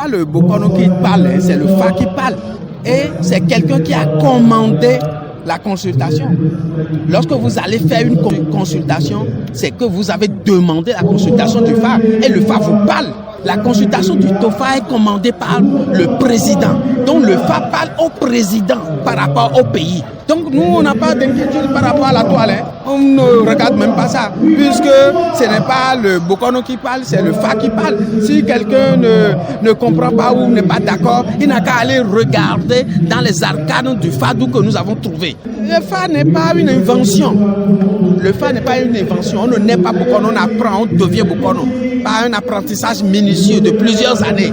pas le Bokono qui parle, hein, c'est le FA qui parle. Et c'est quelqu'un qui a commandé la consultation. Lorsque vous allez faire une consultation, c'est que vous avez demandé la consultation du FA et le FA vous parle. La consultation du TOFA est commandée par le président. Donc le FA parle au président par rapport au pays. Donc nous, on n'a pas d'inquiétude par rapport à la toile. Hein. On ne regarde même pas ça. Puisque ce n'est pas le Bokono qui parle, c'est le FA qui parle. Si quelqu'un ne comprend pas ou n'est pas d'accord, il n'a qu'à aller regarder dans les arcanes du FADou que nous avons trouvé. Le FA n'est pas une invention. Le FA n'est pas une invention. On ne naît pas Bokono, on apprend, on devient Bokono. Par un apprentissage minutieux de plusieurs années.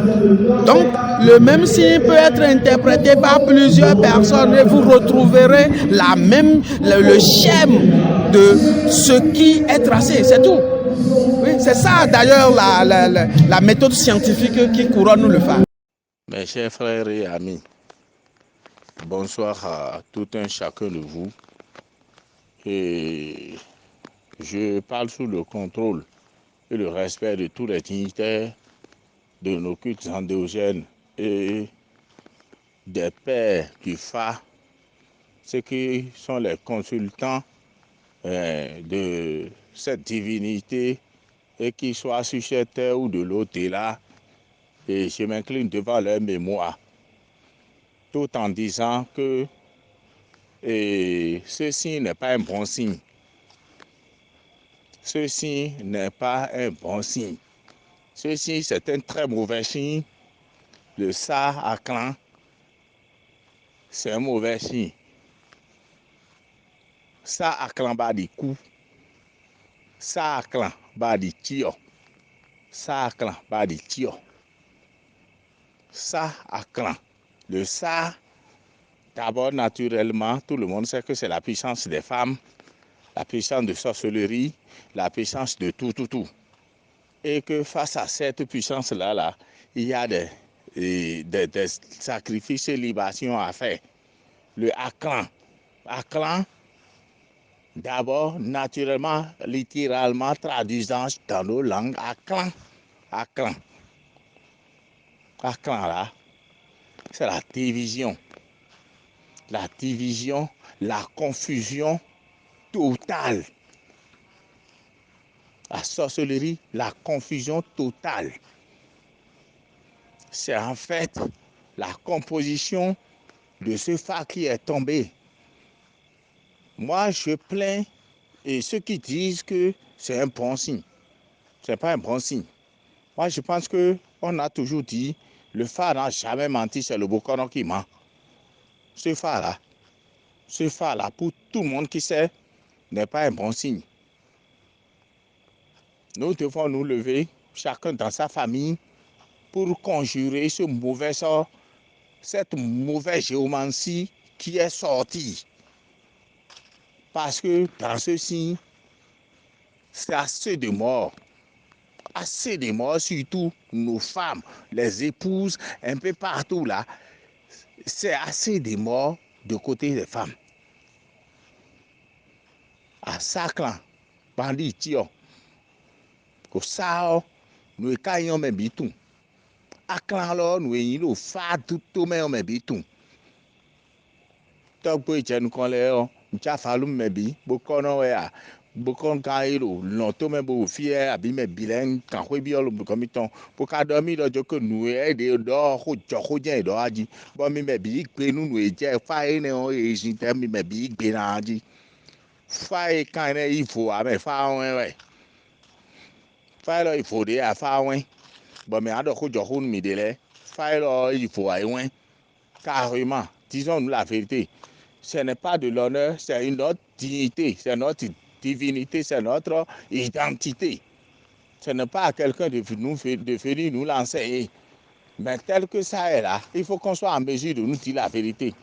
Donc, le même signe peut être interprété par plusieurs personnes et vous retrouverez le schème de ce qui est tracé, c'est tout. Oui, c'est ça d'ailleurs la méthode scientifique qui couronne le FA. Mes chers frères et amis, bonsoir à tout un chacun de vous. Et je parle sous le contrôle et le respect de tous les dignitaires de nos cultes endogènes et des pères du FA, ceux qui sont les consultants de cette divinité et qui soient sur cette terre ou de l'au-delà, et je m'incline devant leur mémoire, tout en disant que ceci n'est pas un bon signe. Ceci n'est pas un bon signe. Ceci, c'est un très mauvais signe. Le Sa à clan, c'est un mauvais signe. Sa à clan bas du coup. Sa à clan bas du tio. Sa à clan bas du tio. Sa à clan. Le Sa, d'abord naturellement, tout le monde sait que c'est la puissance des femmes, la puissance de sorcellerie, la puissance de tout. Et que face à cette puissance-là, il y a des sacrifices et libations à faire. Le Aklan, d'abord, naturellement, littéralement, traduisant dans nos langues, Aklan là, c'est la division. La division, la confusion totale. La sorcellerie, la confusion totale. C'est en fait la composition de ce Fa qui est tombé. Moi, je plains et ceux qui disent que c'est un bon signe. Ce n'est pas un bon signe. Moi, je pense qu'on a toujours dit, le Fa n'a jamais menti, c'est le Bokono qui ment. Ce Fa-là, pour tout le monde qui sait, n'est pas un bon signe. Nous devons nous lever, chacun dans sa famille, pour conjurer ce mauvais sort, cette mauvaise géomancie qui est sortie. Parce que dans ce signe, c'est assez de morts. Assez de morts, surtout nos femmes, les épouses, un peu partout là. C'est assez de morts de côté des femmes. À Saclan, bandit tio, au Sao, nous caillons mes bitous. À Clan, nous ayons fait tout mes bitous. Tant que tu nous connais, tu as fallu mes billes, beaucoup non, beaucoup quand il longtemps même beau fier, abi mes bilingues, quand on bien le comme ton, pour qu'à dormir dans que nous aider dehors, au jardin dehors, dit, bon, mes billes, que nous étions, faille, et j'étais mes billes, bien dit. Faille quand il faut, mais faille, faille, il faut dire à faille, bon, mais à d'autres jours, nous délai, faille, il faut aller, carrément, disons-nous la vérité. Ce n'est pas de l'honneur, c'est une autre dignité, c'est notre divinité, c'est notre identité. Ce n'est pas à quelqu'un de venir nous l'enseigner. Mais tel que ça est là, il faut qu'on soit en mesure de nous dire la vérité.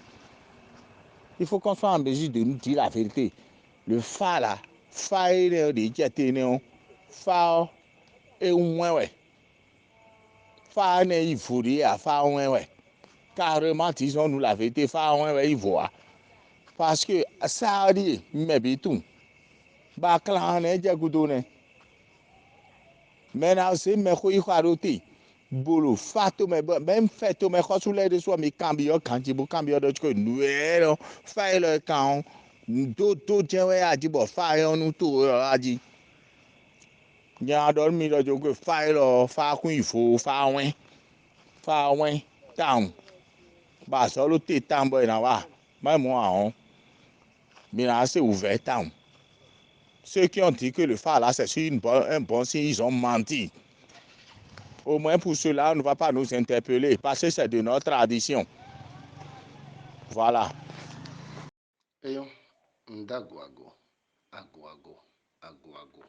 Il faut qu'on soit en mesure de nous dire la vérité. Le Fa là, Fa est de Diaténéon, Fa est ouais. Fa n'est il faut dire à Fa ouais. Carrément, disons-nous la vérité, Fa ouais, il voit. Parce que ça a dit, mais bitou. Ba clan ne jagoudone. Maintenant, c'est mes couilles carottes. bolo fato me même feto me khosule de so mi cambio kanji bo cambio de ko nuero fa le kan do jewe aji bo fa onu to aji nya do mi do jo ko fa lo fa kun ifo fa wen down ba so lo te tambo na wa ma mo ahon mi na c'est ouvert down. Ceux qui ont dit que le phare là c'est un bon signe, ils ont menti. Au moins pour cela, on ne va pas nous interpeller parce que c'est de notre tradition. Voilà. Eyo, ndagwago, agwago.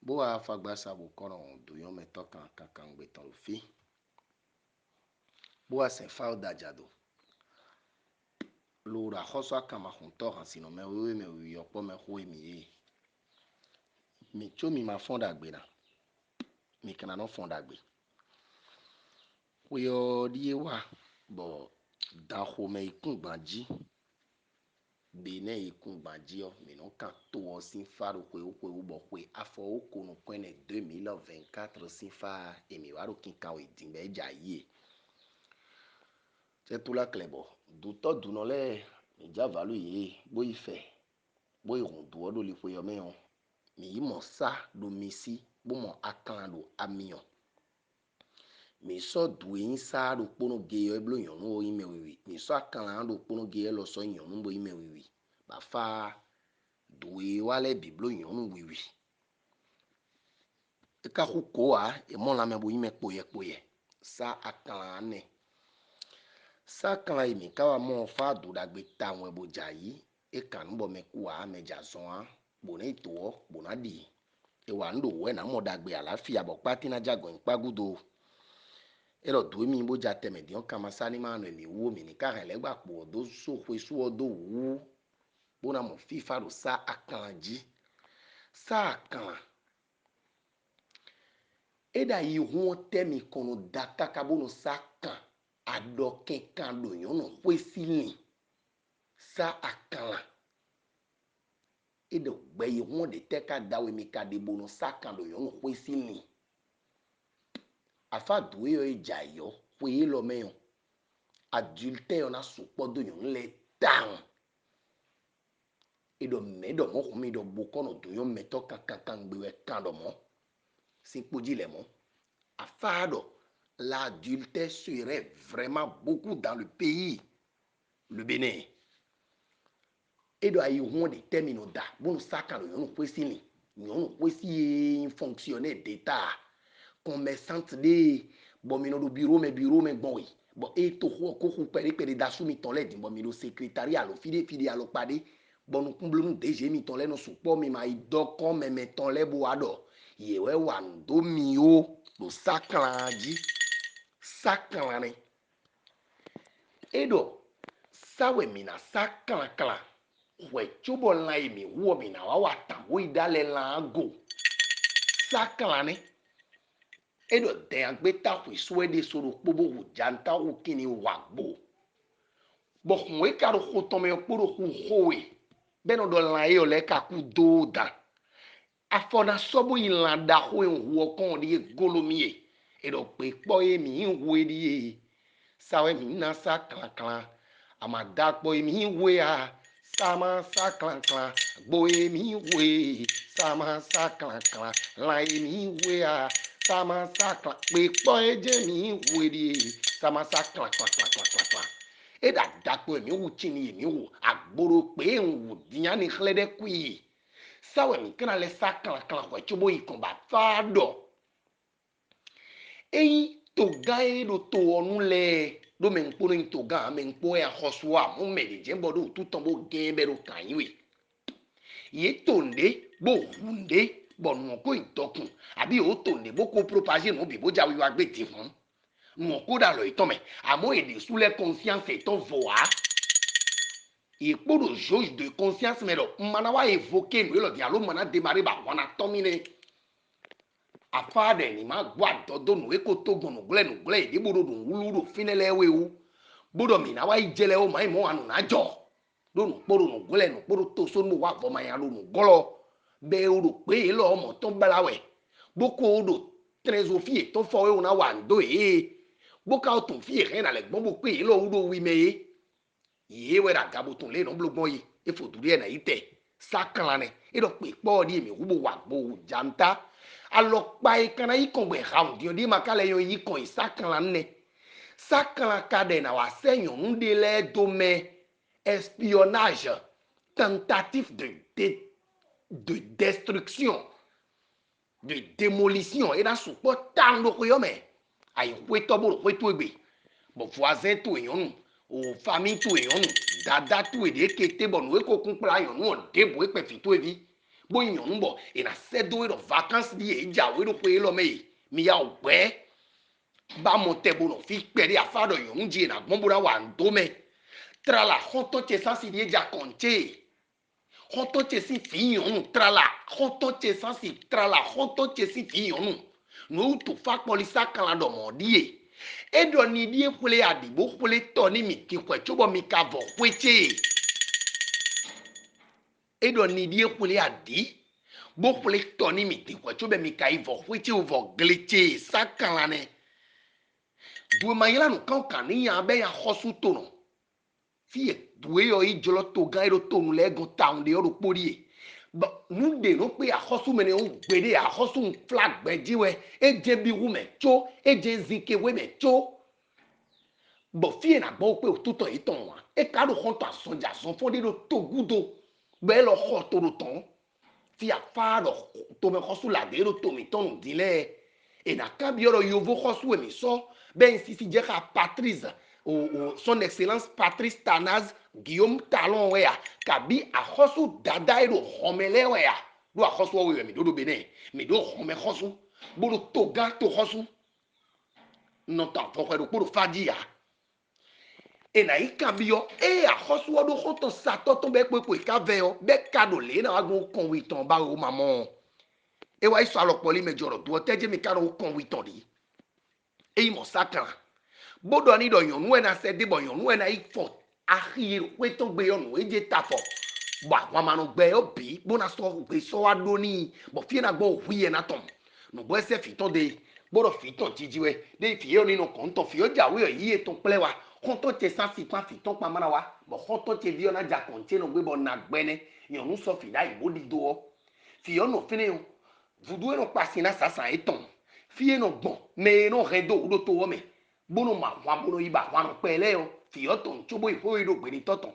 Bo a fagbasa bo kono do yon meto kan gbetan lo fi. Bo a sen fa dajado. Lo ra hoso akama hunto han sino me yopo me ho mi e. Mi cho mi ma fonda gbe na. Mi kana no fonda gbe. Yo die wa bo da ho me ikun gbanji. Bene ikun gbanji o mi no kan to o sin faro kwe o bo kwe afo o kono kwene 2024 sin fa emi waro kin kan o idinbe ja yi. C'est tout la clebo. Douto dunole mi ja valu ye bo ife. Bo irundu odo li fo yo meyon. Mi imo sa do misi bo mo akan do amiyon. Mi so duwe yin sa do pono geyo e blo yon no ime wiwi. Mi so akan do pono geyo lo so yon no bo ime wiwi. Ba fa duwe wale biblo yon no wiwi. E ka huko a e mon la me bo ime poye. Sa akan ane. Sa kan imi kawa mon fa do dagbe ta won bo jayi e kan bo me ku a me jason a bo ne to bo na di e wa ndo we na mo dagbe àlàáfíà bo pati na jagon pagudo e lo do mi bo ja teme di on kama sani ma no mi wo mi ni ka han le gba po do so kwe su odo wu bo na mo fifa do sa akanji sa akan e da yi hu temi kono daka ka bo no sa kan adoke kan do yon no kwesili sa akala edo gbe yi won de teka dawe mi ka de bono sa kan do yon no kwesili afa duwe yo ejayo we lo meyon adulte yon na supo do yon le down edo medo mo mi do bokono do yon meto kan gbe we kan do mo sin poji le mo afa do l'adulte serait vraiment beaucoup dans le pays, le Bénin. Et doit y avoir des termes da. Bon, ça quand on peut s'y, on peut s'y fonctionner d'État, commerçante de bon mino do bureau mais bon. Bon et to ko pere da sou mi ton le di bon mino secrétariat lo fide alo pade bon nous comble nous DG mi ton le no support mi ma do comme me ton le bo ado. Ye we wan do mi o do saklanji sakalane edo sawe mina sakala we chubo lai mi wo mina wa tambo idale la go sakalane edo de agbeta fu swede soro pobo hu janta hu kini wagbo bo we karo ho tome oporo hu howe beno do la e ole ka ku do da afona sobo ilanda ho hu okon di golomie edo pe po e mi we di sawe mi na sa klan amada po e mi we a sama sa klan bo e mi we sama sa klan la e mi we a sama sa klan pe po e je mi we di sama sa klan e da po e mi wu chini e mi wu agboro pe en wu diyan ni khlede kui sawe mi kana le sa klan kwa chobo ikomba fado eyi to gae do to onu le do men kpo ni to ga men kpo ya hoswa mo me de jembo do tuton bo gembe do kan yiwe ye tonde bo hunde bon mo ko itokun abi o tonde bo ko propager no bi bo ja wi wa gbe ti fun mo ko da lo itome amo e de sous les conscience et ton voix e kpo do jauge de conscience me do mana wa évoquer no lo dialogue mana démarrer ba wana tomine afade ni ma gwa dodo no eko togo no gle di bodo do wulu finele wewu bodo mi na wa ijele o mai mo anu na jo do no poro no gle no poro to so no wa bo ma ya lo no golo be o ro pe lo mo ton balawe boko odo trésofie ton fo una wando boka o ton fie rien ale gbon bo pe lo udo wi me ye we da gabo ton le no blogbon yi e fo duri na ite sakran ne e do pe po di mi hubo wa gbo janta alo pa e kana yi kon gbe round di makale yo yi kon sakran ne sakran ka de na wa seyon nde le domaine espionnage tentative de destruction de démolition et dans son pot tant de quoi mais aïe ouais to bo ouais to ebe bon voisin to yon ou famille to yon dada to e de kete bon we ko kun pra yon on de bo e pe fi to evi bo yon bo e na se do e vacances di e ja we do pe lo me mi ya ogbe ba mo te bo no fi pe de afa do yon ji na gbon bo ra wa ndo me tra la honto che sa si di ja konche honto che si fiyon trala honto che sa si trala honto che si fiyon no to fa polisa kala do modie e do ni die kule adibo kule to ni mi ki kwe chobo mi ka vo kweche e do ni die kule adi bo kule to ni mi ki kwe chobo mi ka vo kweche o vo gleche sakala ne do mayela no kan ni ya be ya hosu to no fie duwe yo i jolo to gan ero to nu le gon town de oro pori ba nu de no pe ahosu mene o gbede ahosu flag gbejiwe eje bi wu me cho eje zike we me cho bo fie na gbo pe otuto iton wa e ka ro kon to asonja son fo de to gudo gbe lo ho to ro ton fie afa ro to me hosu la de ro to mi ton dile e na ka bi oro yo vo hosu e mi so ben si je ka Patrice son excellence Patrice Tanaz Guillaume Talon wea kabi ahosu dada ero homele wea do ahosu we mi do bene mi do home hosu buru toga to hosu no ta fo ko do fadia e na ikabio e ahosu do hoto sato to be pe ka veo be kado le na agun kon wi ton ba o mamo e wa iso alopoli mejoro do teje mi karo kon wi ton di e mo sakra bodo ni do yon we na se de bo yon we na ifo ahi we to gbe yon we je tafo ba wa manu gbe obi bo na so gbe so wa do ni bo fie na gbo wi na tom no bo se fi ton de bodo fi ton jijiwe de fi yon ni no kon ton fi o ja we yi ton ple wa kon ton te san si pan fi ton pa mana wa bo kon ton te vi ona ja kon te no gbe bo na gbe ne yon nu so fi da ibo di do fi yon no fine yon vudu no pasina sasa eton fi no gbon me no redo do to me bono ma wa bono iba wa no pele o fi o ton chobo ifo ido gbe ni toton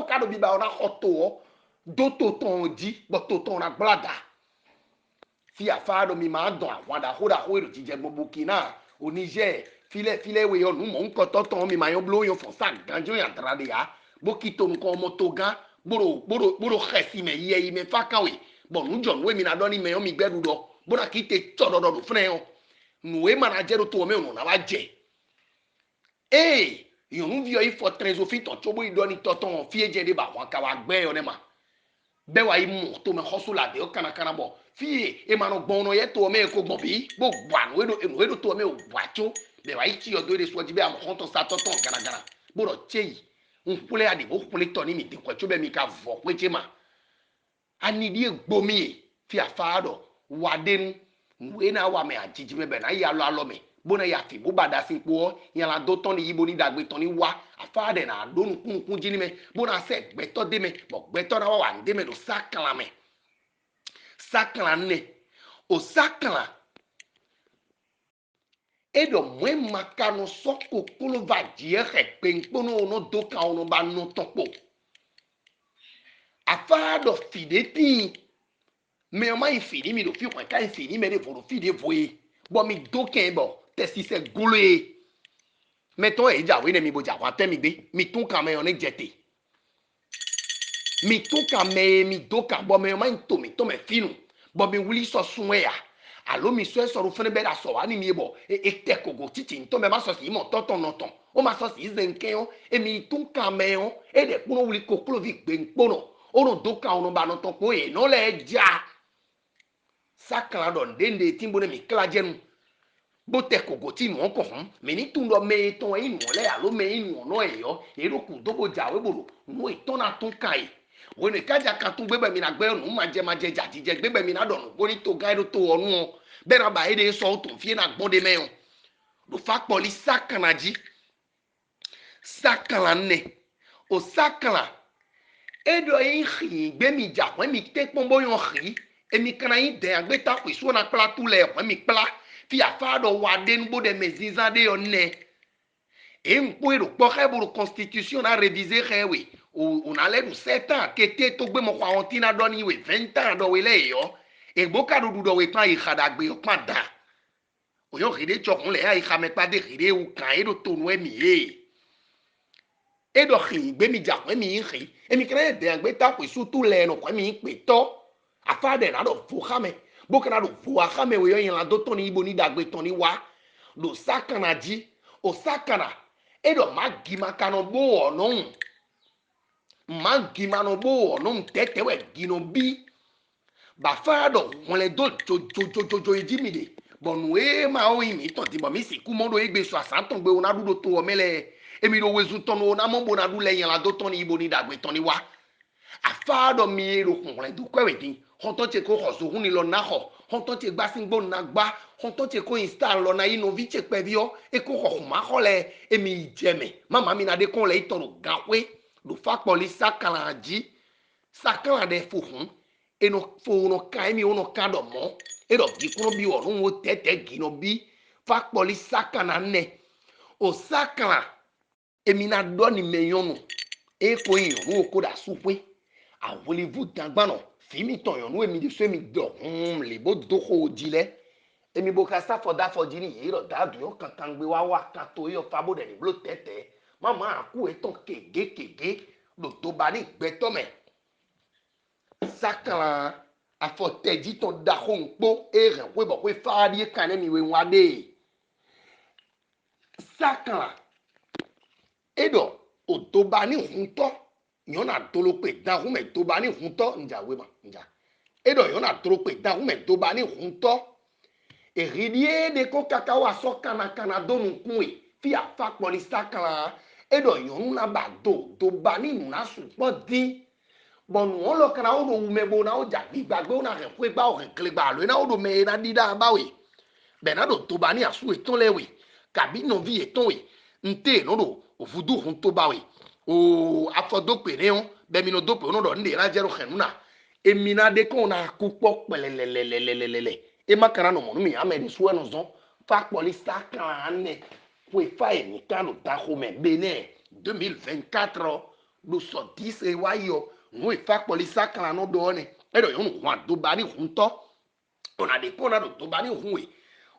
ka do biba ona hoto o do to ton ji bo to ton na blada fi afa do mi ma don àwọn da ho ero jije gbogbo kina o Niger file we onu mo nko toton mi ma yo blo yo fo sa ganjo ya trade ya bo kito nko mo to gan boro khesi me ye me fa kan we bo nu jon we mi na do ni me yo mi gbedu do bo na kite chododo do fune o nu we manager to me onu na wa je yon vi yo for trésofie ton chobo idoni toton fie je de ba wan ka wa gbe yo ne ma be wa yi mo to me hosula de o kana bo fie e ma no gbon no ye to me ko gbon bi bo gba no we do to me o gbacho be wa yi ti yo do de so ji be am konto sa toton kana bo ro chei un pule adi bo pule to ni mi de ko chobe mi ka vo pe che ma ani di gbomi fi afado wa den we na wa me ajiji me be na ya lo me bona ya fi bo bada sin po yan la do ton ni yibo ni dagbe ton ni wa afade na do nu kun jini me bona se gbeto de me bo gbeto na wa nde me do sakala me sakala ne o sakala e do mwe makano soko kolo va dire pe npono no do ka ono ba no topo afado fideti me o mai fidi mi do fi kwa ka fidi me de fo fidi voye bo mi do ken bo tesi se gole meton e ja we ne mi boja wa te mi gbe mi tun kan me on e jete mi tun kan me mi do kan bo me ma to me finu bo mi wuli so sun e ya alo mi so e so ro fene be da so wa ni mi bo e te kogo titi to me ma so si mo toton no ton o ma so si zenken o e mi tun kan me o e de kuno wuli koklo vi gbe npono o no do kan o no ba no ton po e no le ja sakla don dende timbo ne mi kla jenu bo te kogo ti no ko hun me ni tun do me ton inu le alo me inu no eyo eru ku do bo jawe boro no iton na tun kai wo ne kaja kan tun gbebe mi na gbe nu ma je jati je gbebe mi na do nu boni to ga do to onu o be na ba ede so to fie na gbon de me o do fa poli sakanaji sakala ne o sakala edo yin khi gbe mi ja won mi te pon boyon khi emi kana yin de agbe ta pe so na pla tu le won mi pla fi afa do wa de nbo de mezinza de yo ne e mpo ero po kheburu constitution na réviser khewe on a l'air de 7 ans que te to gbe mo kwa on tina do ni we 20 ans do we le yo e gbo ka do do we pa i khada gbe o pa da o yo khide chokun le ai khame pa de khide u kan e do to nu emi e e do khi gbe mi ja pe mi khi emi kre de agbe ta pe su tu le no kwa mi pe to afa de na do fu khame bo kana do fu khame we yo yin la do to ni ibo ni dagbe to ni wa do sakana ji o sakana e do magima kano bo no magima no bo no tete we gino bi ba fa do won le do jo ejimide bonu e ma o yin mi ton ti bo mi si ku mo do egbe so asanton gbe ona du do to o mele emi do wezu ton o na mo bo na du le yin la do ton ni ibo ni dagbe ton ni wa afa do mi ero kun le do kwewe din honto che ko khoso hun ni lo na ho honto che gba singbo na gba honto che ko install lo na ino vi che pe bio e ko ho ma ho le emi jeme mama mi na de kon le itoro gawe do fa poli sakala ji sakala de fo hun e no fo no ka emi ono ka do mo e do gi kuno bi orun wo tete gi no bi fa poli sakala ne o sakala emi na do ni meyonu e ko yin o ko da supe voulez-vous dangbano fimi ton yon we mi de so mi do le bo do ko dile emi bo ka sa for da for jini yiro da du yo kan gbe wa kan to yo fa bo de ni blo tete mama aku e ton kege lo to ba ni gbe to me sakala afo teji ton da ho npo e ren we bo we fa di kan mi we wa de sakala edo o to ba ni hunto yona tolo pe da hu me to ba ni hunto nja we ma nja edo yona tolo pe da hu me to ba ni hunto e ridie de ko kakawa so kana do nu kun e fi afa poli sakala edo yon na ba do ba ni nu na su po din bonu on lo kana o do me bo na o ja bi gbagbe o na re fwe gba o re kle gba lo na o do me na di da ba we be na do to ba ni asu e ton le we kabi no vi e ton we nte no do o fudu hun to ba we o afọdópè ní wọn bẹẹmi ní odópè wọn lọ ní ìlera jẹrọ xẹnuna èmi náà dé kó náà kú pọ pẹlẹlẹlẹlẹlẹlẹ ẹ má kàrà nọmọ nùmí amẹdẹ sọ ẹnu zọn fàkpọlì sàkàrà nẹ kó ifá ẹni kánò dàkó mẹ bẹnẹ 2024 ló sọ díṣe wáyọ nù ìfàkpọlì sàkàrà náà dọ ọ nẹ ẹ dọ yọnu hùn àdóba ní hùn tọ ọ̀nà dé kó náà dọ dóba ní hùn wẹ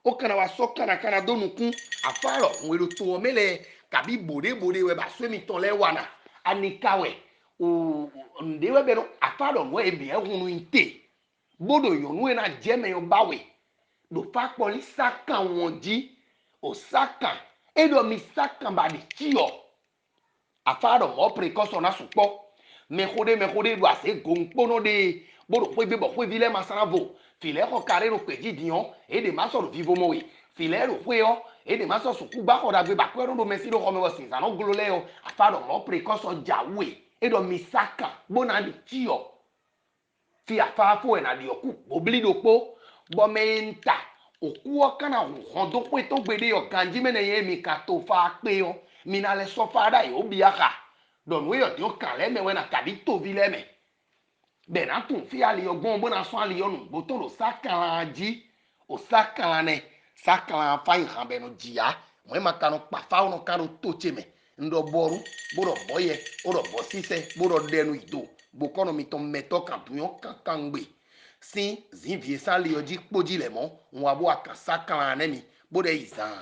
ó kàrà wá sọ kàràkàrà dónú kún àfàrọ hùn èrò tó ọ mẹlẹ kabi bode we ba so mi ton le wana anikawe o ndewe be no afado no e bi ehunu inte bodo yonu e na jeme yo bawe do fa poli saka won ji o saka e do mi saka ba di tio afado mo precaution na supo me khode do ase gonpo no de bodo pe be bo pe vile masaravo file ko kare ro pe jidion e de ma so vivo mo we file ro pe o e de ma so su ku ba ko da gbe ba ko ro do mesi do ko me wo sin no glo le o afado mo precaution jawe e do mi saka bona di tio fi afa fo e na di oku obli do po bo me nta oku o kana ho do pe to gbe de o kanji me na ye mi ka to fa pe o mi na le so fa da e obi aka don we yo di o kan le me we na kabi to vi le me be na tun fi ali ogbon bo na so ali yonu bo to lo saka ji o saka ne saka fa ihan be no jia mo ma kanu pa fa no kanu to cheme ndo boru boro boye oro bosise boro denu ido bo kono mi ton meto kan tuyon kan gbe sin zin vie sa li oji poji le mo won abo aka saka ne mi bo de izan